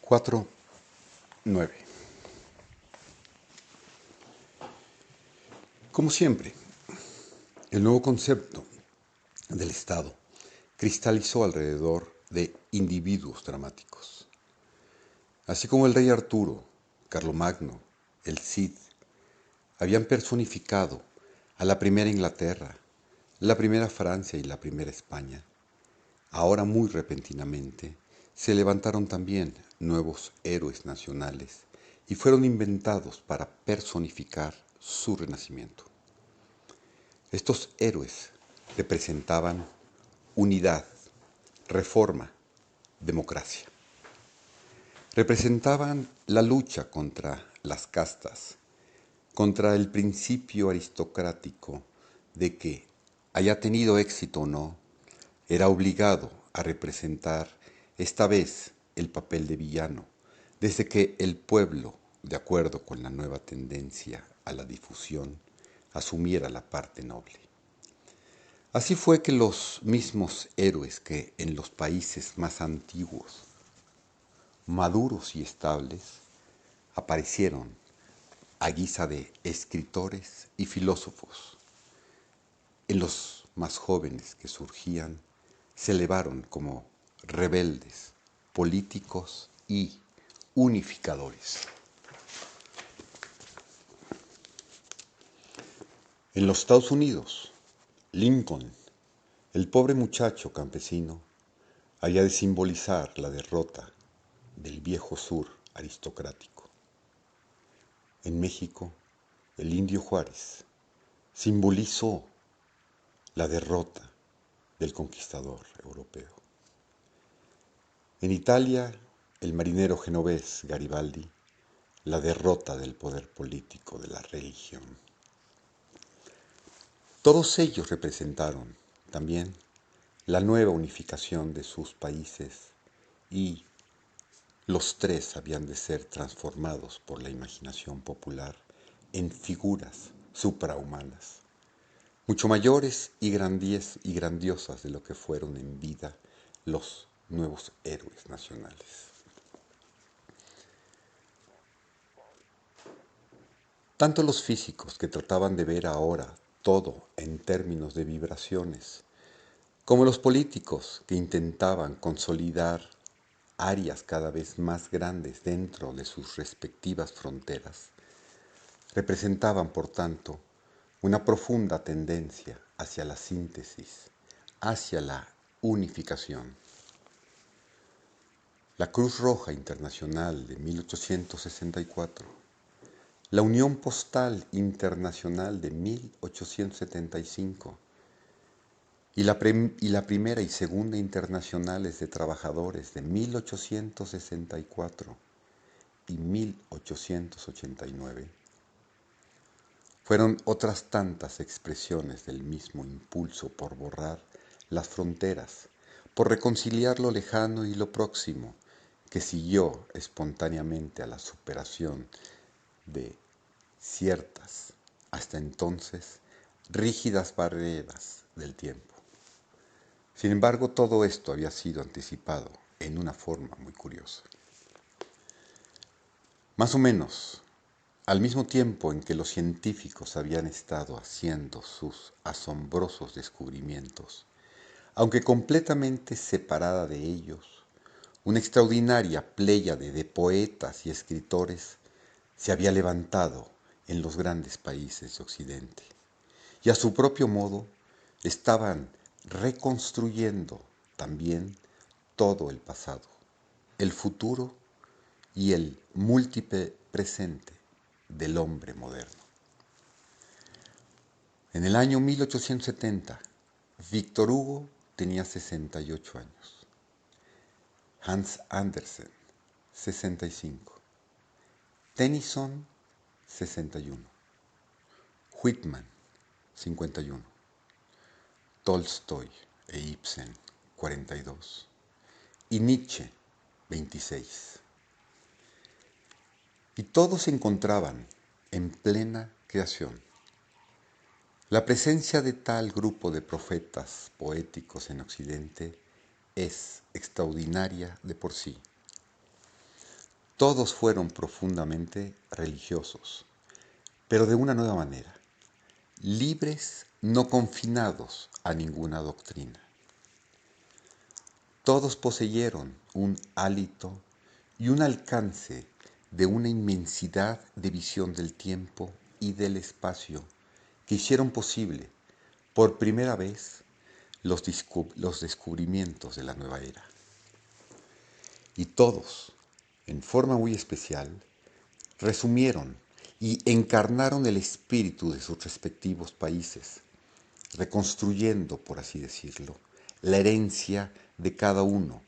4:9. Como siempre, el nuevo concepto del Estado cristalizó alrededor de individuos dramáticos. Así como el rey Arturo, Carlomagno, el Cid, habían personificado a la primera Inglaterra, la primera Francia y la primera España, ahora muy repentinamente se levantaron también nuevos héroes nacionales y fueron inventados para personificar su renacimiento. Estos héroes representaban unidad, reforma, democracia. Representaban la lucha contra las castas, contra el principio aristocrático de que, haya tenido éxito o no, era obligado a representar esta vez el papel de villano, desde que el pueblo, de acuerdo con la nueva tendencia a la difusión, asumiera la parte noble. Así fue que los mismos héroes que en los países más antiguos, maduros y estables, aparecieron a guisa de escritores y filósofos, en los más jóvenes que surgían, se elevaron como rebeldes, políticos y unificadores. En los Estados Unidos, Lincoln, el pobre muchacho campesino, había de simbolizar la derrota del viejo sur aristocrático. En México, el indio Juárez simbolizó la derrota del conquistador europeo. En Italia, el marinero genovés Garibaldi, la derrota del poder político de la religión. Todos ellos representaron también la nueva unificación de sus países y los tres habían de ser transformados por la imaginación popular en figuras suprahumanas, mucho mayores y grandiosas de lo que fueron en vida los nuevos héroes nacionales. Tanto los físicos que trataban de ver ahora todo en términos de vibraciones, como los políticos que intentaban consolidar áreas cada vez más grandes dentro de sus respectivas fronteras, representaban, por tanto, una profunda tendencia hacia la síntesis, hacia la unificación. La Cruz Roja Internacional de 1864, la Unión Postal Internacional de 1875 y la Primera y Segunda Internacionales de Trabajadores de 1864 y 1889 fueron otras tantas expresiones del mismo impulso por borrar las fronteras, por reconciliar lo lejano y lo próximo, que siguió espontáneamente a la superación de ciertas, hasta entonces, rígidas barreras del tiempo. Sin embargo, todo esto había sido anticipado en una forma muy curiosa. Más o menos, al mismo tiempo en que los científicos habían estado haciendo sus asombrosos descubrimientos, aunque completamente separada de ellos, una extraordinaria pléyade de poetas y escritores se había levantado en los grandes países de Occidente, y a su propio modo estaban reconstruyendo también todo el pasado, el futuro y el múltiple presente del hombre moderno. En el año 1870, Víctor Hugo tenía 68 años, Hans Andersen, 65, Tennyson, 61, Whitman, 51, Tolstoy e Ibsen, 42, y Nietzsche, 26. Y todos se encontraban en plena creación. La presencia de tal grupo de profetas poéticos en Occidente es extraordinaria de por sí. todos fueron profundamente religiosos, pero de una nueva manera, libres, no confinados a ninguna doctrina. Todos poseyeron un hálito y un alcance de una inmensidad de visión del tiempo y del espacio que hicieron posible, por primera vez, los descubrimientos de la nueva era. Y todos, en forma muy especial, resumieron y encarnaron el espíritu de sus respectivos países, reconstruyendo, por así decirlo, la herencia de cada uno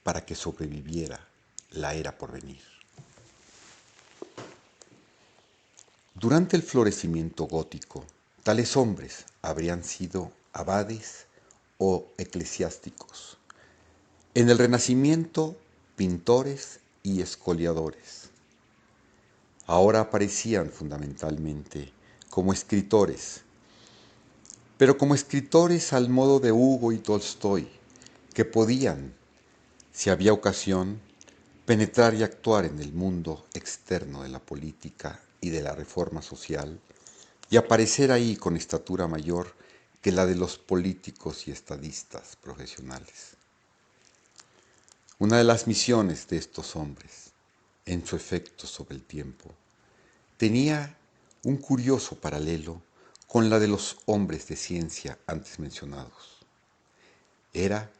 para que sobreviviera la era por venir. Durante el florecimiento gótico, tales hombres habrían sido abades o eclesiásticos. En el Renacimiento, pintores y escoliadores. Ahora aparecían fundamentalmente como escritores, pero como escritores al modo de Hugo y Tolstoy, que podían, si había ocasión, penetrar y actuar en el mundo externo de la política y de la reforma social, y aparecer ahí con estatura mayor que la de los políticos y estadistas profesionales. Una de las misiones de estos hombres, en su efecto sobre el tiempo, tenía un curioso paralelo con la de los hombres de ciencia antes mencionados. Era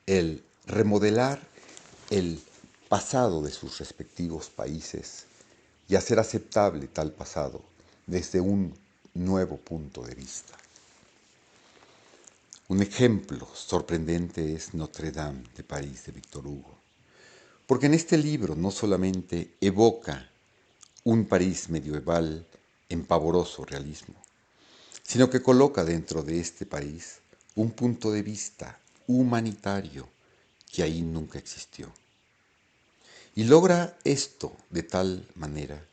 el remodelar el pasado de sus respectivos países y hacer aceptable tal pasado desde un nuevo punto de vista. Un ejemplo sorprendente es Notre Dame de París de Victor Hugo, porque en este libro no solamente evoca un París medieval en pavoroso realismo, sino que coloca dentro de este país un punto de vista humanitario que ahí nunca existió. Y logra esto de tal manera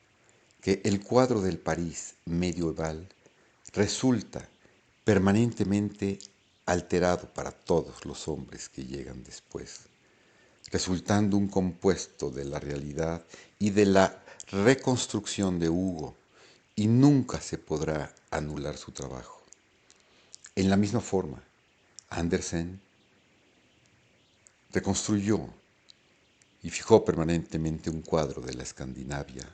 que el cuadro del París medieval resulta permanentemente alterado para todos los hombres que llegan después, resultando un compuesto de la realidad y de la reconstrucción de Hugo, y nunca se podrá anular su trabajo. En la misma forma, Andersen reconstruyó y fijó permanentemente un cuadro de la Escandinavia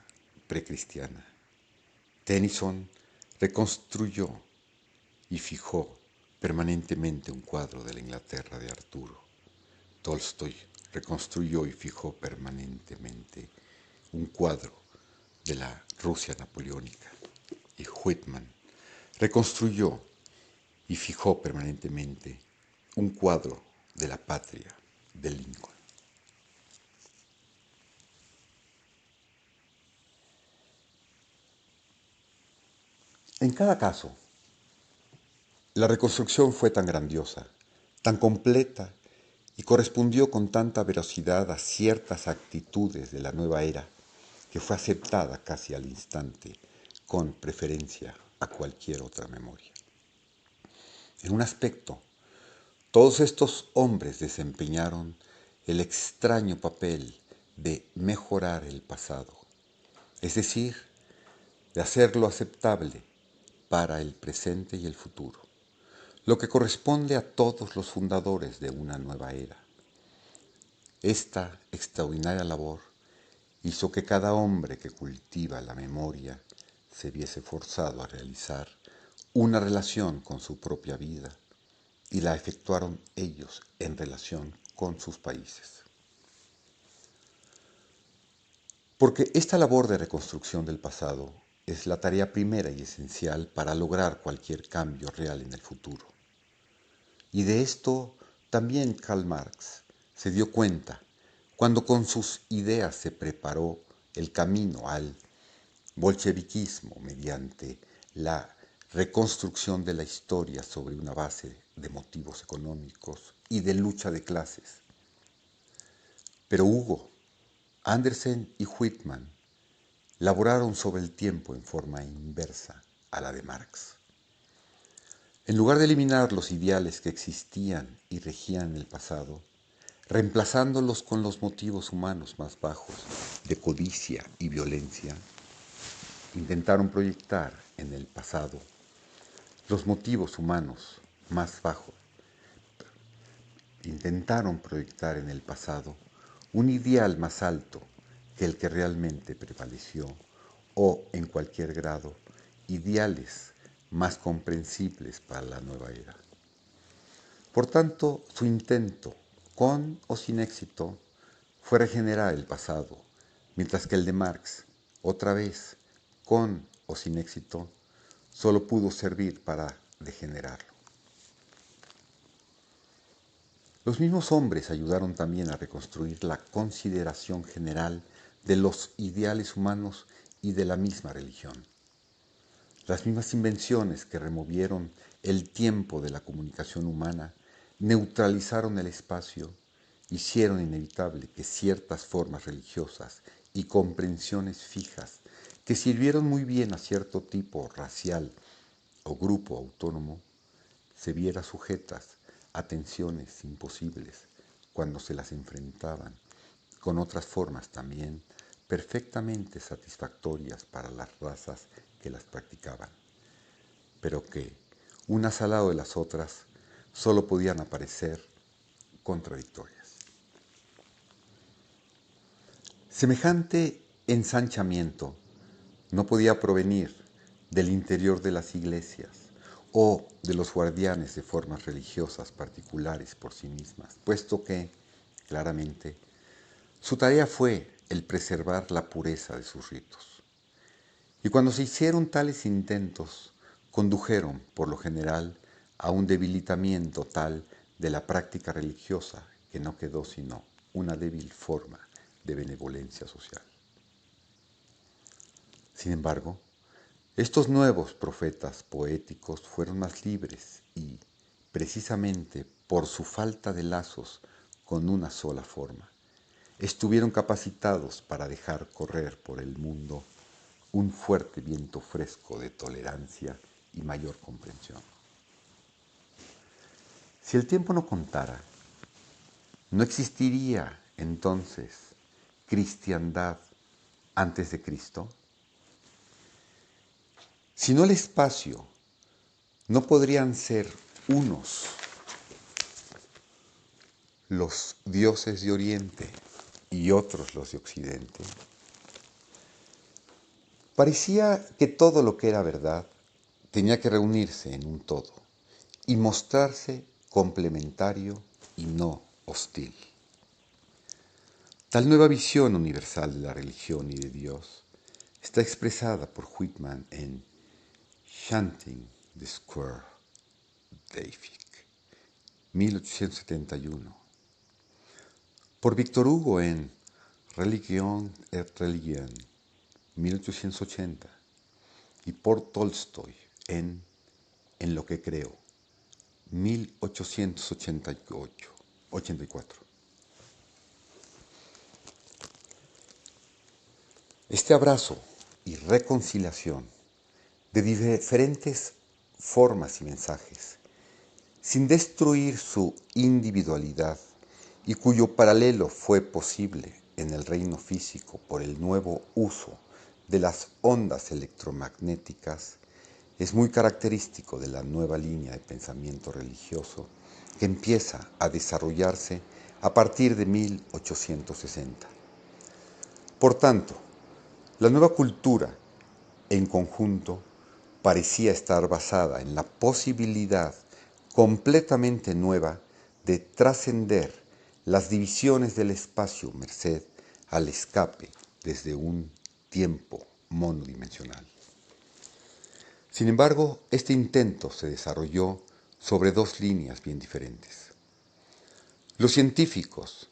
precristiana. Tennyson reconstruyó y fijó permanentemente un cuadro de la Inglaterra de Arturo. Tolstoy reconstruyó y fijó permanentemente un cuadro de la Rusia napoleónica. Y Whitman reconstruyó y fijó permanentemente un cuadro de la patria de Lincoln. En cada caso, la reconstrucción fue tan grandiosa, tan completa y correspondió con tanta veracidad a ciertas actitudes de la nueva era que fue aceptada casi al instante, con preferencia a cualquier otra memoria. En un aspecto, todos estos hombres desempeñaron el extraño papel de mejorar el pasado, es decir, de hacerlo aceptable para el presente y el futuro, lo que corresponde a todos los fundadores de una nueva era. Esta extraordinaria labor hizo que cada hombre que cultiva la memoria se viese forzado a realizar una relación con su propia vida, y la efectuaron ellos en relación con sus países. Porque esta labor de reconstrucción del pasado es la tarea primera y esencial para lograr cualquier cambio real en el futuro. Y de esto también Karl Marx se dio cuenta cuando con sus ideas se preparó el camino al bolcheviquismo mediante la reconstrucción de la historia sobre una base de motivos económicos y de lucha de clases. Pero Hugo, Andersen y Whitman laboraron sobre el tiempo en forma inversa a la de Marx. En lugar de eliminar los ideales que existían y regían el pasado, reemplazándolos con los motivos humanos más bajos de codicia y violencia, intentaron proyectar en el pasado los motivos humanos más bajos, intentaron proyectar en el pasado un ideal más alto que el que realmente prevaleció, o, en cualquier grado, ideales más comprensibles para la nueva era. Por tanto, su intento, con o sin éxito, fue regenerar el pasado, mientras que el de Marx, otra vez, con o sin éxito, solo pudo servir para degenerarlo. Los mismos hombres ayudaron también a reconstruir la consideración general de los ideales humanos y de la misma religión. Las mismas invenciones que removieron el tiempo de la comunicación humana, neutralizaron el espacio, hicieron inevitable que ciertas formas religiosas y comprensiones fijas, que sirvieron muy bien a cierto tipo racial o grupo autónomo, se viera sujetas a tensiones imposibles cuando se las enfrentaban con otras formas también perfectamente satisfactorias para las razas que las practicaban, pero que, unas al lado de las otras, solo podían aparecer contradictorias. Semejante ensanchamiento no podía provenir del interior de las iglesias o de los guardianes de formas religiosas particulares por sí mismas, puesto que, claramente, su tarea fue el preservar la pureza de sus ritos. Y cuando se hicieron tales intentos, condujeron, por lo general, a un debilitamiento tal de la práctica religiosa que no quedó sino una débil forma de benevolencia social. Sin embargo, estos nuevos profetas poéticos fueron más libres y, precisamente por su falta de lazos con una sola forma, estuvieron capacitados para dejar correr por el mundo un fuerte viento fresco de tolerancia y mayor comprensión. Si el tiempo no contara, no existiría entonces cristiandad antes de Cristo. Si no el espacio, no podrían ser unos los dioses de Oriente y otros los de Occidente. Parecía que todo lo que era verdad tenía que reunirse en un todo y mostrarse complementario y no hostil. Tal nueva visión universal de la religión y de Dios está expresada por Whitman en Chanting the Square David, 1871, por Víctor Hugo en Religion et Religion, 1880, y por Tolstoy en lo que creo, 1884. Este abrazo y reconciliación de diferentes formas y mensajes, sin destruir su individualidad, y cuyo paralelo fue posible en el reino físico por el nuevo uso de las ondas electromagnéticas, es muy característico de la nueva línea de pensamiento religioso que empieza a desarrollarse a partir de 1860. Por tanto, la nueva cultura, en conjunto, parecía estar basada en la posibilidad completamente nueva de trascender las divisiones del espacio merced al escape desde un tiempo monodimensional. Sin embargo, este intento se desarrolló sobre dos líneas bien diferentes. Los científicos,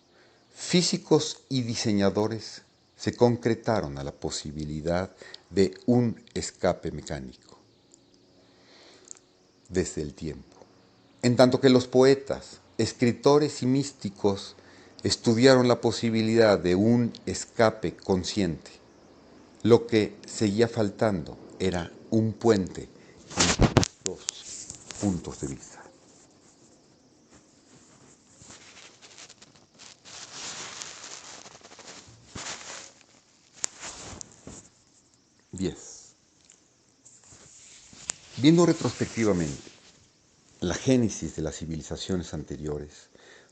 físicos y diseñadores se concretaron a la posibilidad de un escape mecánico desde el tiempo, en tanto que los poetas, escritores y místicos estudiaron la posibilidad de un escape consciente. Lo que seguía faltando era un puente entre los dos puntos de vista. 10. Viendo retrospectivamente la génesis de las civilizaciones anteriores,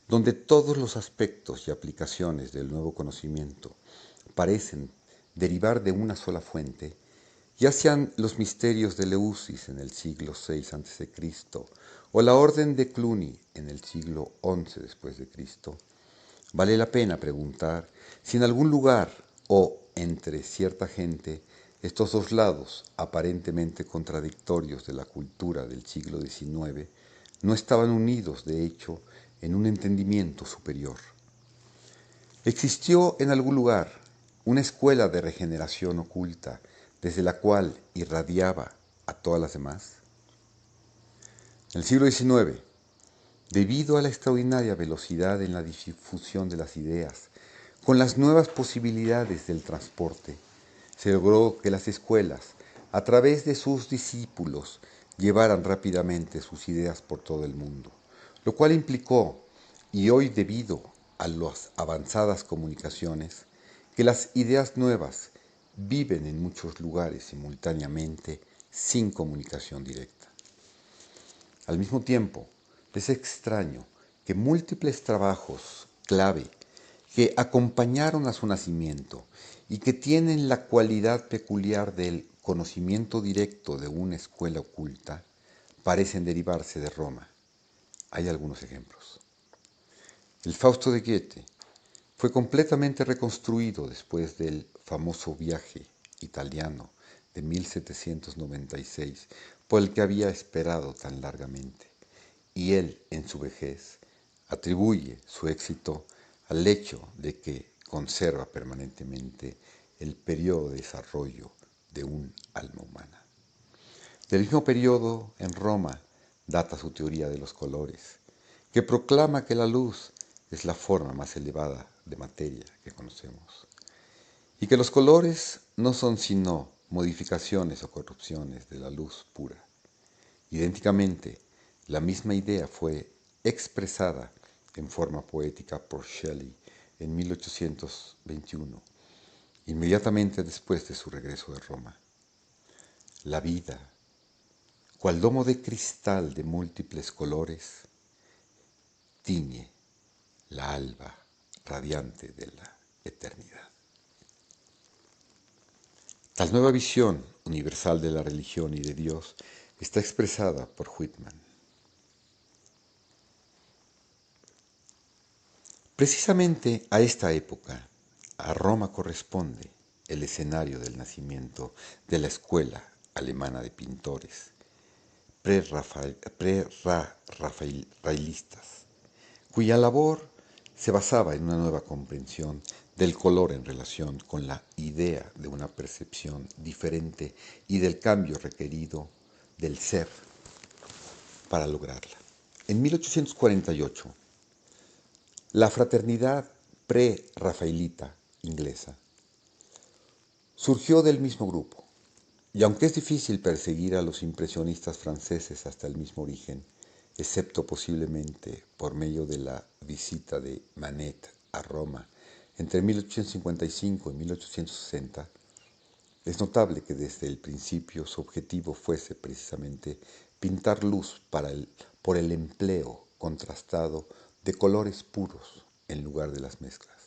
donde todos los aspectos y aplicaciones del nuevo conocimiento parecen derivar de una sola fuente, ya sean los misterios de Eleusis en el siglo VI a.C. o la Orden de Cluny en el siglo XI después de Cristo, vale la pena preguntar si en algún lugar o entre cierta gente estos dos lados aparentemente contradictorios de la cultura del siglo XIX no estaban unidos, de hecho, en un entendimiento superior. Existió en algún lugar una escuela de regeneración oculta desde la cual irradiaba a todas las demás. En el siglo XIX, debido a la extraordinaria velocidad en la difusión de las ideas, con las nuevas posibilidades del transporte, se logró que las escuelas, a través de sus discípulos, llevaran rápidamente sus ideas por todo el mundo, lo cual implicó, y hoy debido a las avanzadas comunicaciones, que las ideas nuevas viven en muchos lugares simultáneamente sin comunicación directa. Al mismo tiempo, es extraño que múltiples trabajos clave que acompañaron a su nacimiento y que tienen la cualidad peculiar del conocimiento directo de una escuela oculta, parecen derivarse de Roma. Hay algunos ejemplos. El Fausto de Goethe fue completamente reconstruido después del famoso viaje italiano de 1796 por el que había esperado tan largamente, y él, en su vejez, atribuye su éxito al hecho de que conserva permanentemente el periodo de desarrollo de un alma humana. Del mismo periodo, en Roma, data su teoría de los colores, que proclama que la luz es la forma más elevada de materia que conocemos, y que los colores no son sino modificaciones o corrupciones de la luz pura. Idénticamente, la misma idea fue expresada en forma poética por Shelley en 1821, inmediatamente después de su regreso de Roma. La vida, cual domo de cristal de múltiples colores, tiñe la alba radiante de la eternidad. Tal nueva visión universal de la religión y de Dios está expresada por Whitman. Precisamente a esta época, a Roma corresponde el escenario del nacimiento de la escuela alemana de pintores prerrafaelistas, cuya labor se basaba en una nueva comprensión del color en relación con la idea de una percepción diferente y del cambio requerido del ser para lograrla. En 1848, la fraternidad pre-rafaelita inglesa surgió del mismo grupo, y aunque es difícil perseguir a los impresionistas franceses hasta el mismo origen, excepto posiblemente por medio de la visita de Manet a Roma entre 1855 y 1860, es notable que desde el principio su objetivo fuese precisamente pintar luz por el empleo contrastado de colores puros en lugar de las mezclas.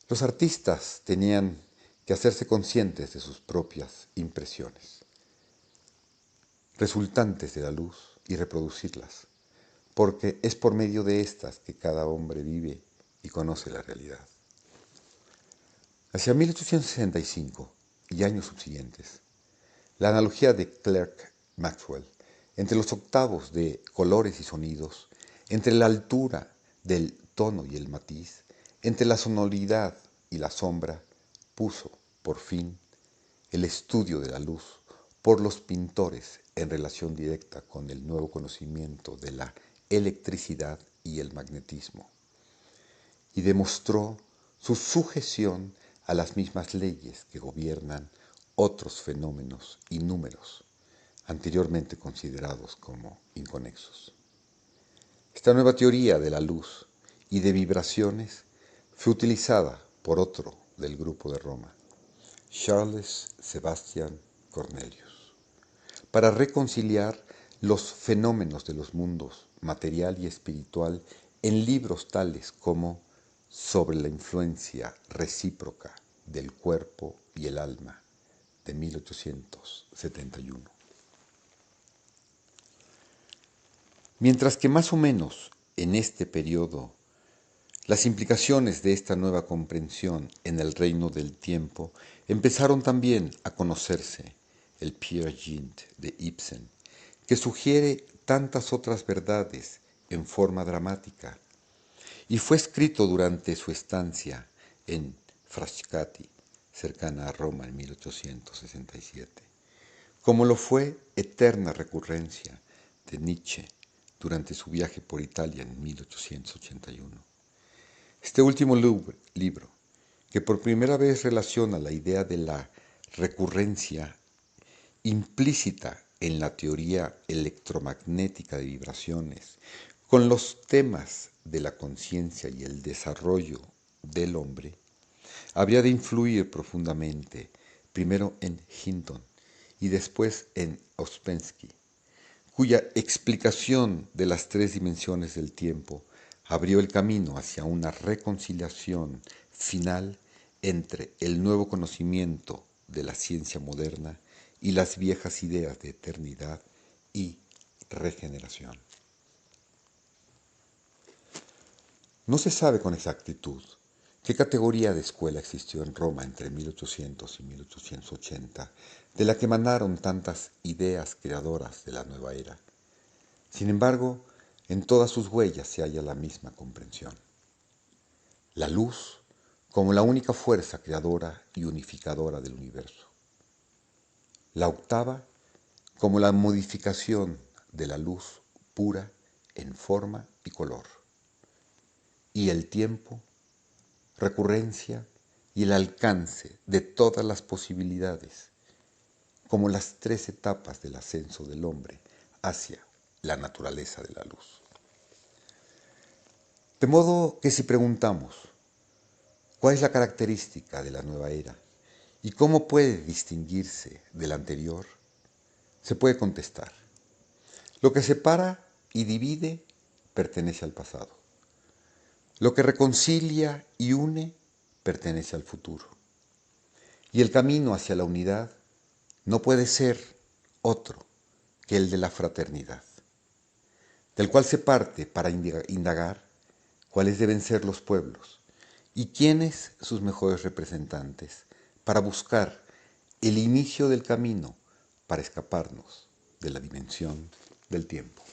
Los artistas tenían que hacerse conscientes de sus propias impresiones, resultantes de la luz, y reproducirlas, porque es por medio de estas que cada hombre vive y conoce la realidad. Hacia 1865 y años subsiguientes, la analogía de Clerk Maxwell entre los octavos de colores y sonidos, entre la altura del tono y el matiz, entre la sonoridad y la sombra, puso, por fin, el estudio de la luz por los pintores en relación directa con el nuevo conocimiento de la electricidad y el magnetismo, y demostró su sujeción a las mismas leyes que gobiernan otros fenómenos y números anteriormente considerados como inconexos. Esta nueva teoría de la luz y de vibraciones fue utilizada por otro del grupo de Roma, Charles Sebastian Cornelius, para reconciliar los fenómenos de los mundos material y espiritual en libros tales como Sobre la influencia recíproca del cuerpo y el alma, de 1871. Mientras que más o menos en este periodo las implicaciones de esta nueva comprensión en el reino del tiempo empezaron también a conocerse, el Peer Gynt de Ibsen, que sugiere tantas otras verdades en forma dramática, y fue escrito durante su estancia en Frascati, cercana a Roma en 1867, como lo fue Eterna Recurrencia de Nietzsche durante su viaje por Italia en 1881. Este último libro, que por primera vez relaciona la idea de la recurrencia implícita en la teoría electromagnética de vibraciones, con los temas de la conciencia y el desarrollo del hombre, habría de influir profundamente primero en Hinton y después en Ouspensky, cuya explicación de las tres dimensiones del tiempo abrió el camino hacia una reconciliación final entre el nuevo conocimiento de la ciencia moderna y las viejas ideas de eternidad y regeneración. No se sabe con exactitud qué categoría de escuela existió en Roma entre 1800 y 1880, de la que emanaron tantas ideas creadoras de la nueva era. Sin embargo, en todas sus huellas se halla la misma comprensión. La luz como la única fuerza creadora y unificadora del universo. La octava como la modificación de la luz pura en forma y color. Y el tiempo, recurrencia y el alcance de todas las posibilidades, como las tres etapas del ascenso del hombre hacia la naturaleza de la luz. De modo que si preguntamos, ¿cuál es la característica de la nueva era y cómo puede distinguirse de la anterior? Se puede contestar. Lo que separa y divide pertenece al pasado. Lo que reconcilia y une pertenece al futuro. Y el camino hacia la unidad no puede ser otro que el de la fraternidad, del cual se parte para indagar cuáles deben ser los pueblos y quiénes sus mejores representantes para buscar el inicio del camino para escaparnos de la dimensión del tiempo.